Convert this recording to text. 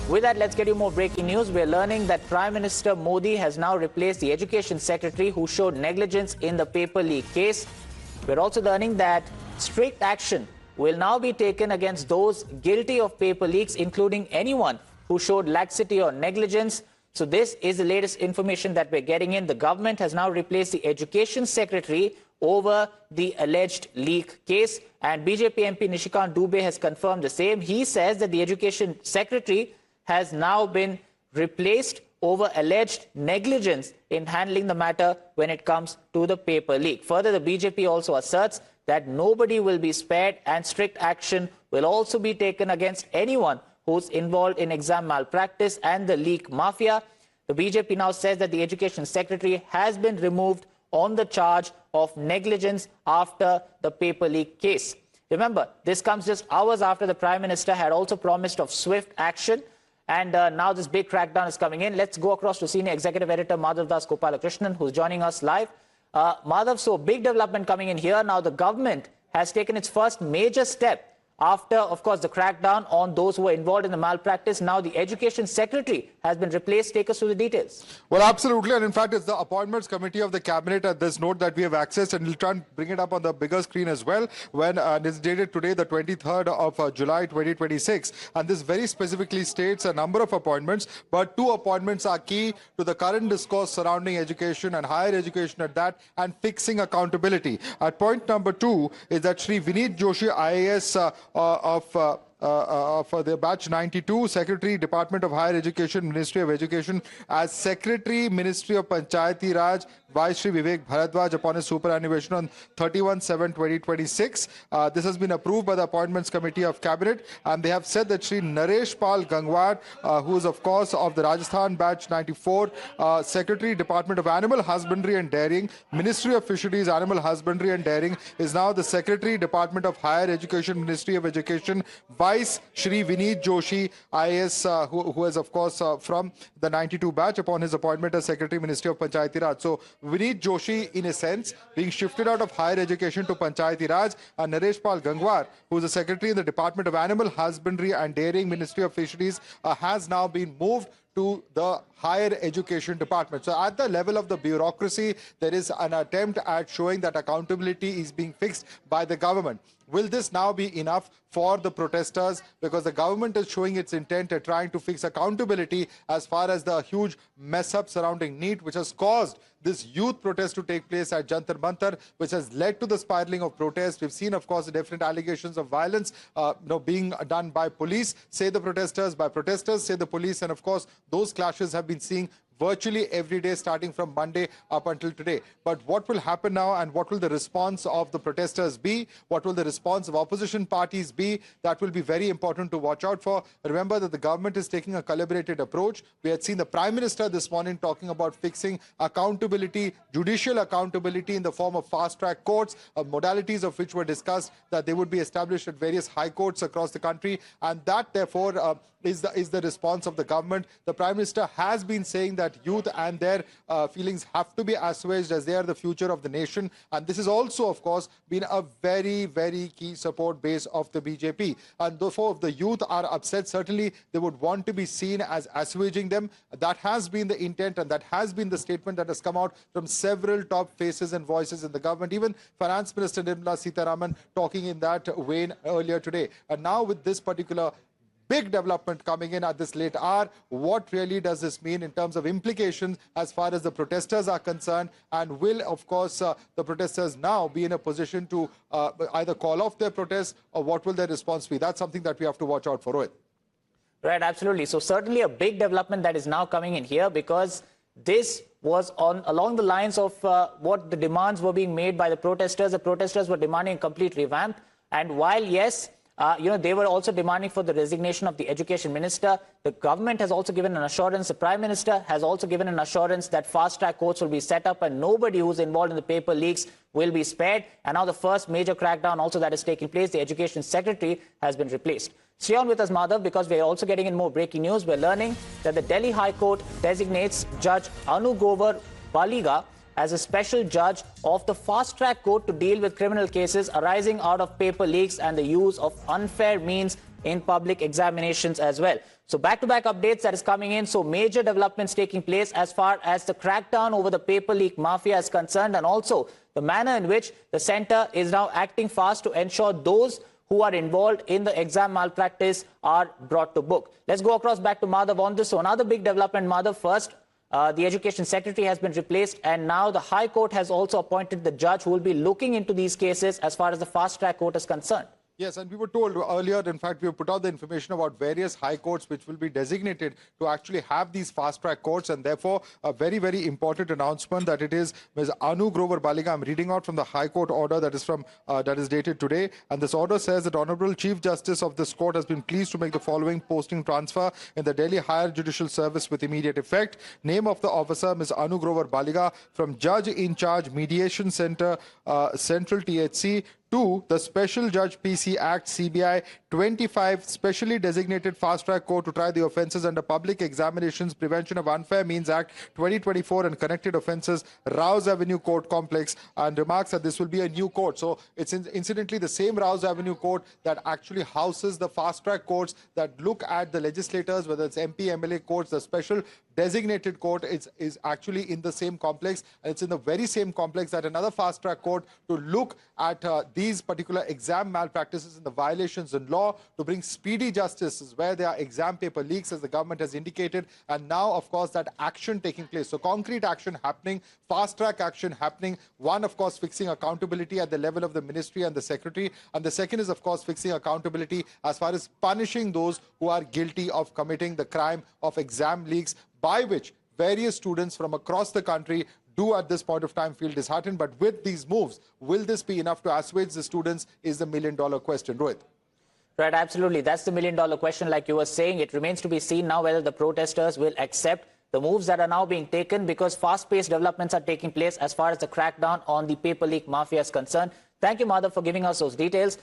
With that, let's get you more breaking news. We're learning that Prime Minister Modi has now replaced the Education Secretary who showed negligence in the paper leak case. We're also learning that strict action will now be taken against those guilty of paper leaks, including anyone who showed laxity or negligence. So this is the latest information that we're getting in. The government has now replaced the Education Secretary over the alleged leak case. And BJP MP Nishikant Dubey has confirmed the same. He says that the Education Secretary has now been replaced over alleged negligence in handling the matter when it comes to the paper leak. Further, the BJP also asserts that nobody will be spared and strict action will also be taken against anyone who's involved in exam malpractice and the leak mafia. The BJP now says that the Education Secretary has been removed on the charge of negligence after the paper leak case. Remember, this comes just hours after the Prime Minister had also promised of swift action. And now this big crackdown is coming in. Let's go across to Senior Executive Editor Madhav Das Gopalakrishnan, who's joining us live. Madhav, so big development coming in here. Now the government has taken its first major step after, of course, the crackdown on those who were involved in the malpractice. Now the Education Secretary has been replaced. Take us through the details. Well, absolutely. And in fact, it's the Appointments Committee of the Cabinet at this note that we have accessed, and we'll try and bring it up on the bigger screen as well, when it's dated today, the 23rd of July 2026. And this very specifically states a number of appointments, but two appointments are key to the current discourse surrounding education and higher education at that, and fixing accountability. At point number 2 is that Shri Vineet Joshi, IAS for the batch 92, Secretary, Department of Higher Education, Ministry of Education, as Secretary, Ministry of Panchayati Raj, by Shri Vivek Bharadwaj upon his superannuation on 31/7/2026. This has been approved by the Appointments Committee of Cabinet, and they have said that Shri Naresh Pal Gangwar, who is of course of the Rajasthan batch 94, Secretary, Department of Animal Husbandry and Dairying, Ministry of Fisheries, Animal Husbandry and Dairying, is now the Secretary, Department of Higher Education, Ministry of Education. Vice Shri Vineet Joshi, IAS, who is of course from the 92 batch, upon his appointment as Secretary, Ministry of Panchayati Raj. So Vineet Joshi, in a sense, being shifted out of higher education to Panchayati Raj, and Naresh Pal Gangwar, who is the Secretary in the Department of Animal Husbandry and Dairying, Ministry of Fisheries, has now been moved to the higher education department. So at the level of the bureaucracy, there is an attempt at showing that accountability is being fixed by the government. Will this now be enough for the protesters? Because the government is showing its intent at trying to fix accountability as far as the huge mess up surrounding NEET, which has caused this youth protest to take place at Jantar Mantar, which has led to the spiraling of protests. We've seen, of course, the different allegations of violence being done by police, say the protesters, by protesters, say the police. And of course, those clashes have been seen virtually every day starting from Monday up until today. But what will happen now, and what will the response of the protesters be? What will the response of opposition parties be? That will be very important to watch out for. Remember that the government is taking a calibrated approach. We had seen the Prime Minister this morning talking about fixing accountability, judicial accountability in the form of fast-track courts, modalities of which were discussed, that they would be established at various high courts across the country. And that, therefore, is the response of the government. The Prime Minister has been saying that youth and their feelings have to be assuaged, as they are the future of the nation. And this has also, of course, been a very, very key support base of the BJP. And therefore, if the youth are upset, certainly they would want to be seen as assuaging them. That has been the intent, and that has been the statement that has come out from several top faces and voices in the government. Even Finance Minister Nirmala Sitharaman talking in that vein earlier today. And now with this particular big development coming in at this late hour, what really does this mean in terms of implications as far as the protesters are concerned? And will, of course, the protesters now be in a position to either call off their protests, or what will their response be? That's something that we have to watch out for, Rohit. Right, absolutely. So certainly a big development that is now coming in here, because this was along the lines of what the demands were being made by the protesters. The protesters were demanding a complete revamp. And while, yes, they were also demanding for the resignation of the education minister, the government has also given an assurance, the Prime Minister has also given an assurance that fast-track courts will be set up and nobody who's involved in the paper leaks will be spared. And now the first major crackdown also that is taking place, the Education Secretary has been replaced. Stay on with us, Madhav, because we're also getting in more breaking news. We're learning that the Delhi High Court designates Judge Anu Grover Baliga as a special judge of the fast-track court to deal with criminal cases arising out of paper leaks and the use of unfair means in public examinations as well. So back-to-back updates that is coming in. So major developments taking place as far as the crackdown over the paper leak mafia is concerned, and also the manner in which the centre is now acting fast to ensure those who are involved in the exam malpractice are brought to book. Let's go across back to Madhav on this. So another big development, Madhav. First, the Education Secretary has been replaced, and now the High Court has also appointed the judge who will be looking into these cases as far as the fast-track court is concerned. Yes, and we were told earlier, in fact, we have put out the information about various high courts which will be designated to actually have these fast-track courts, and therefore a very, very important announcement that it is Ms. Anu Grover Baliga. I'm reading out from the High Court order that is dated today, and this order says that Honorable Chief Justice of this court has been pleased to make the following posting transfer in the Delhi Higher Judicial Service with immediate effect. Name of the officer, Ms. Anu Grover Baliga, from Judge in Charge Mediation Center, Central THC, to the Special Judge PC Act CBI 25, specially designated fast-track court to try the offences under Public Examinations Prevention of Unfair Means Act 2024 and connected offences, Rouse Avenue Court Complex, and remarks that this will be a new court. So it's incidentally the same Rouse Avenue Court that actually houses the fast-track courts that look at the legislators, whether it's MP, MLA courts. The special designated court is actually in the same complex, and it's in the very same complex that another fast-track court to look at these particular exam malpractices and the violations in law, to bring speedy justice is where there are exam paper leaks, as the government has indicated, and now, of course, that action taking place. So concrete action happening, fast-track action happening. One, of course, fixing accountability at the level of the ministry and the secretary, and the second is, of course, fixing accountability as far as punishing those who are guilty of committing the crime of exam leaks, by which various students from across the country do at this point of time feel disheartened. But with these moves, will this be enough to assuage the students is the million-dollar question. Rohit. Right, absolutely. That's the million-dollar question. Like you were saying, it remains to be seen now whether the protesters will accept the moves that are now being taken, because fast-paced developments are taking place as far as the crackdown on the paper leak mafia is concerned. Thank you, Madhav, for giving us those details.